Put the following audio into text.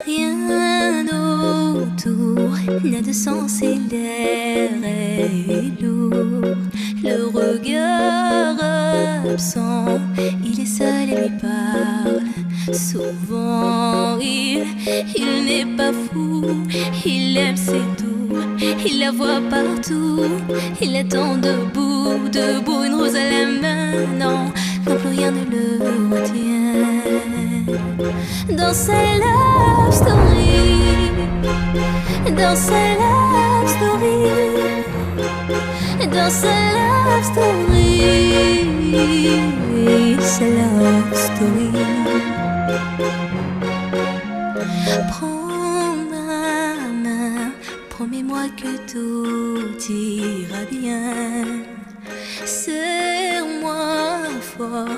Rien autour n'a de sens et l'air est lourd. Le regard absent, il est seul et lui parle. Souvent il n'est pas fou, il aime c'est tout, il la voit partout, il attend debout, debout, une rose à la main, non, non plus rien ne le retient. Dans sa love story, dans sa love story, dans sa love story, sa love story. Prends ma main, promets-moi que tout ira bien. Serre-moi fort.